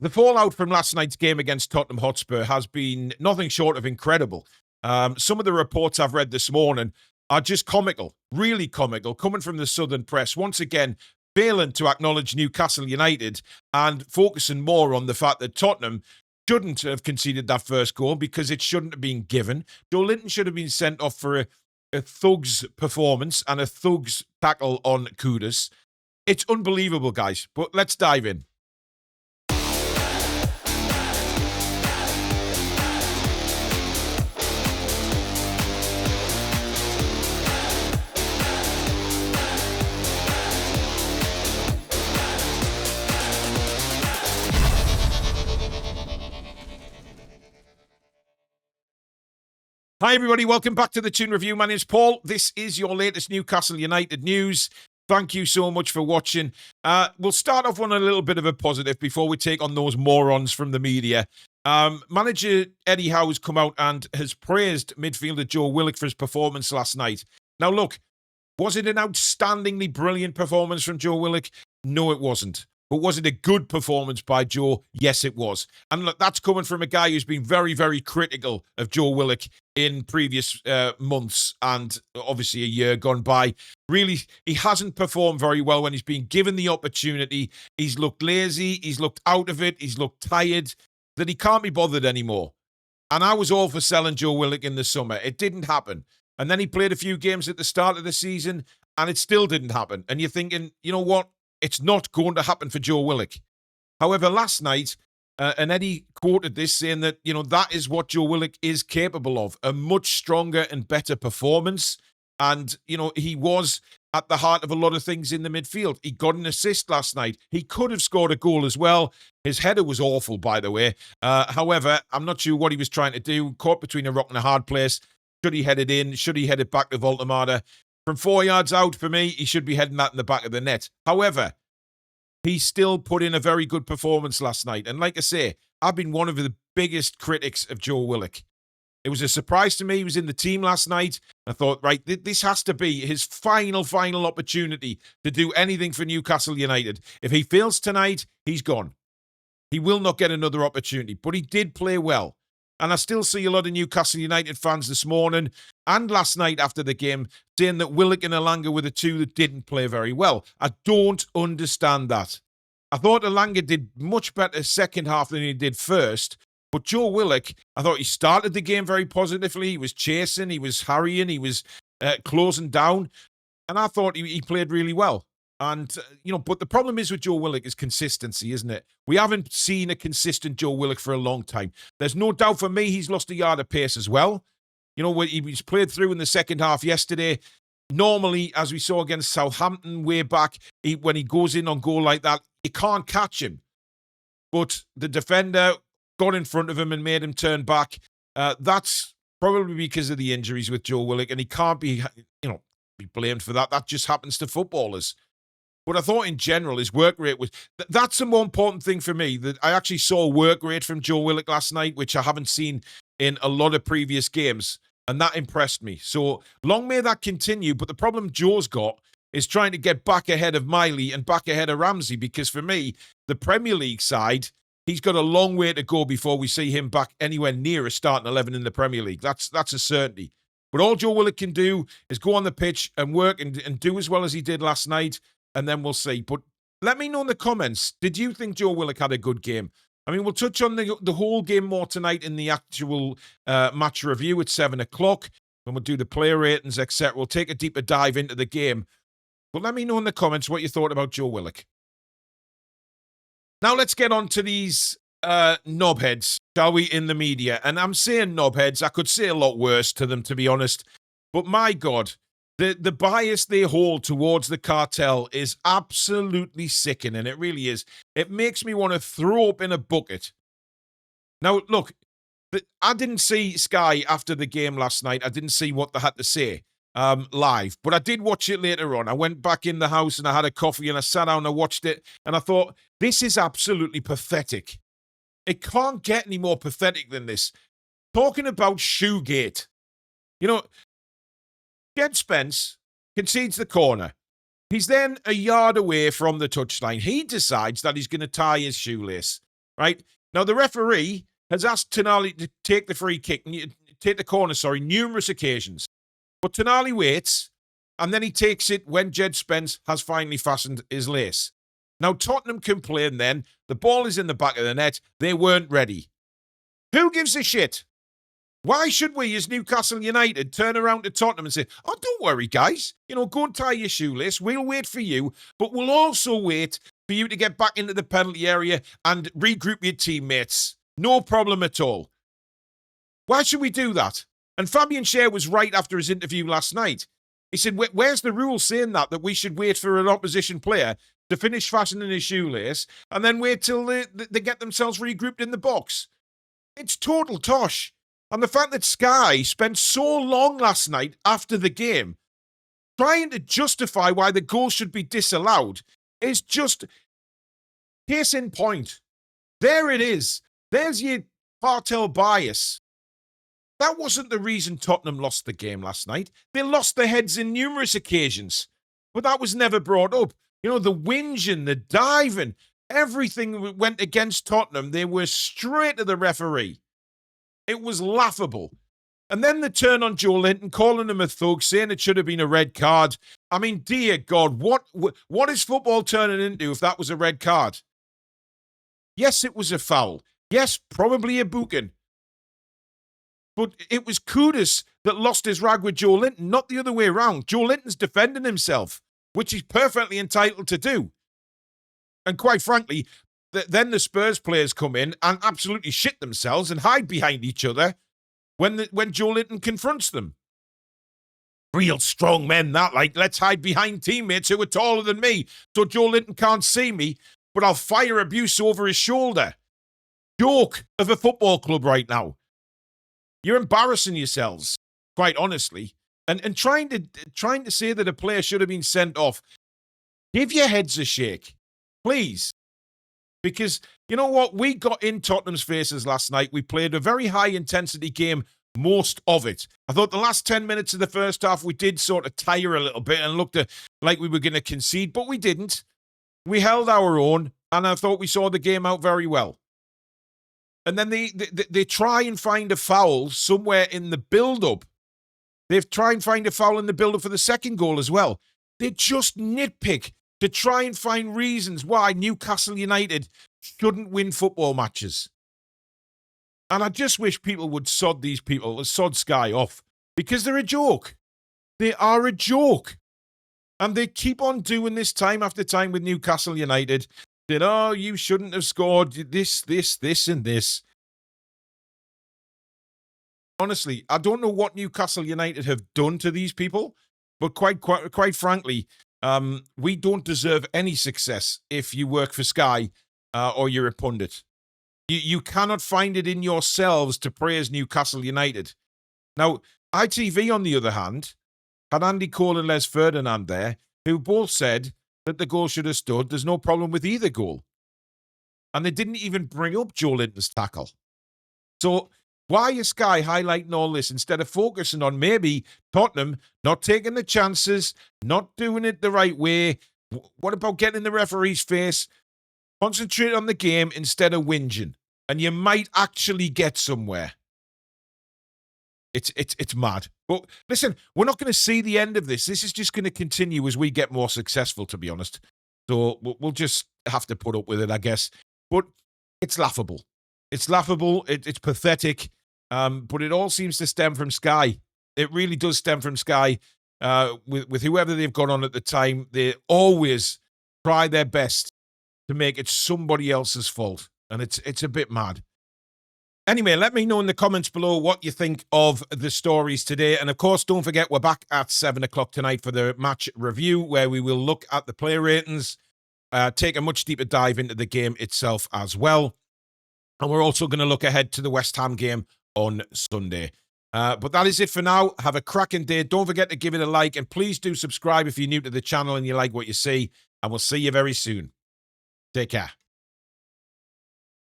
The fallout from last night's game against Tottenham Hotspur has been nothing short of incredible. Some of the reports I've read this morning are just comical, really comical, coming from the Southern press. Once again, failing to acknowledge Newcastle United and focusing more on the fact that Tottenham shouldn't have conceded that first goal because it shouldn't have been given. Joe Linton should have been sent off for a thug's performance and a thug's tackle on Kudus. It's unbelievable, guys, but let's dive in. Hi, everybody. Welcome back to the Toon Review. My name's Paul. This is your latest Newcastle United news. Thank you so much for watching. We'll start off on a little bit of a positive before we take on those morons from the media. Manager Eddie Howe has come out and has praised midfielder Joe Willock for his performance last night. Now, look, was it an outstandingly brilliant performance from Joe Willock? No, it wasn't. But was it a good performance by Joe? Yes, it was. And look, that's coming from a guy who's been very, very critical of Joe Willock in previous months and obviously a year gone by. Really, he hasn't performed very well when he's been given the opportunity. He's looked lazy. He's looked out of it. He's looked tired, that he can't be bothered anymore. And I was all for selling Joe Willock in the summer. It didn't happen. And then he played a few games at the start of the season and it still didn't happen. And you're thinking, you know what? It's not going to happen for Joe Willock. However, last night, and Eddie quoted this saying that, that is what Joe Willock is capable of, a much stronger and better performance. And, he was at the heart of a lot of things in the midfield. He got an assist last night. He could have scored a goal as well. His header was awful, by the way. However, I'm not sure what he was trying to do. Caught between a rock and a hard place. Should he head it in? Should he head it back to Voltemada? From 4 yards out, for me, he should be heading that in the back of the net. However, he still put in a very good performance last night. And like I say, I've been one of the biggest critics of Joe Willock. It was a surprise to me. He was in the team last night. I thought, right, this has to be his final opportunity to do anything for Newcastle United. If he fails tonight, he's gone. He will not get another opportunity. But he did play well. And I still see a lot of Newcastle United fans this morning and last night after the game saying that Willock and Elanga were the two that didn't play very well. I don't understand that. I thought Elanga did much better second half than he did first. But Joe Willock, I thought he started the game very positively. He was chasing, he was harrying, he was closing down. And I thought he played really well. And, but the problem is with Joe Willock is consistency, isn't it? We haven't seen a consistent Joe Willock for a long time. There's no doubt for me he's lost a yard of pace as well. He was played through in the second half yesterday. Normally, as we saw against Southampton way back, when he goes in on goal like that, you can't catch him. But the defender got in front of him and made him turn back. That's probably because of the injuries with Joe Willock, and he can't be blamed for that. That just happens to footballers. But I thought in general his work rate was... That's the more important thing for me, that I actually saw work rate from Joe Willock last night, which I haven't seen in a lot of previous games. And that impressed me. So long may that continue. But the problem Joe's got is trying to get back ahead of Miley and back ahead of Ramsey. Because for me, the Premier League side, he's got a long way to go before we see him back anywhere near a starting 11 in the Premier League. That's a certainty. But all Joe Willock can do is go on the pitch and work and do as well as he did last night. And then we'll see. But let me know in the comments, did you think Joe Willock had a good game? I mean, we'll touch on the whole game more tonight in the actual match review at 7 o'clock. When we'll do the player ratings, etc. We'll take a deeper dive into the game. But let me know in the comments what you thought about Joe Willock. Now let's get on to these knobheads, shall we, in the media. And I'm saying knobheads. I could say a lot worse to them, to be honest. But my God... The bias they hold towards the cartel is absolutely sickening. It really is. It makes me want to throw up in a bucket. Now, look, I didn't see Sky after the game last night. I didn't see what they had to say live, but I did watch it later on. I went back in the house and I had a coffee and I sat down and I watched it and I thought, this is absolutely pathetic. It can't get any more pathetic than this. Talking about Shoegate. Jed Spence concedes the corner. He's then a yard away from the touchline. He decides that he's going to tie his shoelace. right? Now, the referee has asked Tonali to take the free kick, take the corner, numerous occasions. But Tonali waits, and then he takes it when Jed Spence has finally fastened his lace. Now, Tottenham complain then, the ball is in the back of the net, they weren't ready. Who gives a shit? Why should we, as Newcastle United, turn around to Tottenham and say, oh, don't worry, guys. Go and tie your shoelace. We'll wait for you, but we'll also wait for you to get back into the penalty area and regroup your teammates. No problem at all. Why should we do that? And Fabian Schär was right after his interview last night. He said, where's the rule saying that we should wait for an opposition player to finish fastening his shoelace and then wait till they get themselves regrouped in the box? It's total tosh. And the fact that Sky spent so long last night after the game trying to justify why the goal should be disallowed is just case in point. There it is. There's your cartel bias. That wasn't the reason Tottenham lost the game last night. They lost their heads in numerous occasions, but that was never brought up. The whinging, the diving, everything went against Tottenham. They were straight to the referee. It was laughable. And then the turn on Joe Linton, calling him a thug, saying it should have been a red card. I mean, dear God, what is football turning into if that was a red card? Yes, it was a foul. Yes, probably a booking. But it was Kudus that lost his rag with Joe Linton, not the other way around. Joe Linton's defending himself, which he's perfectly entitled to do. And quite frankly, then the Spurs players come in and absolutely shit themselves and hide behind each other when Joe Linton confronts them. Real strong men, let's hide behind teammates who are taller than me so Joe Linton can't see me, but I'll fire abuse over his shoulder. Joke of a football club right now. You're embarrassing yourselves, quite honestly. And trying to say that a player should have been sent off. Give your heads a shake, please. Because you know what? We got in Tottenham's faces last night. We played a very high-intensity game, most of it. I thought the last 10 minutes of the first half, we did sort of tire a little bit and looked like we were going to concede, but we didn't. We held our own, and I thought we saw the game out very well. And then they try and find a foul somewhere in the build-up. They've tried and find a foul in the build-up for the second goal as well. They just nitpick to try and find reasons why Newcastle United shouldn't win football matches. And I just wish people would sod Sky off, because they're a joke. They are a joke. And they keep on doing this time after time with Newcastle United. That, oh, you shouldn't have scored this, and this. Honestly, I don't know what Newcastle United have done to these people, but quite frankly, we don't deserve any success if you work for Sky or you're a pundit. You cannot find it in yourselves to praise Newcastle United. Now, ITV, on the other hand, had Andy Cole and Les Ferdinand there, who both said that the goal should have stood. There's no problem with either goal. And they didn't even bring up Joe Linton's tackle. So why is Sky highlighting all this instead of focusing on maybe Tottenham not taking the chances, not doing it the right way? What about getting in the referee's face? Concentrate on the game instead of whinging, and you might actually get somewhere. It's mad. But listen, we're not going to see the end of this. This is just going to continue as we get more successful, to be honest. So we'll just have to put up with it, I guess. But it's laughable. It's laughable. It's pathetic. But it all seems to stem from Sky. It really does stem from Sky. With whoever they've got on at the time, they always try their best to make it somebody else's fault. And it's a bit mad. Anyway, let me know in the comments below what you think of the stories today. And of course, don't forget, we're back at 7 o'clock tonight for the match review, where we will look at the player ratings, take a much deeper dive into the game itself as well. And we're also going to look ahead to the West Ham game on Sunday. But that is it for now. Have a cracking day. Don't forget to give it a like, and please do subscribe if you're new to the channel and you like what you see. And we'll see you very soon. Take care.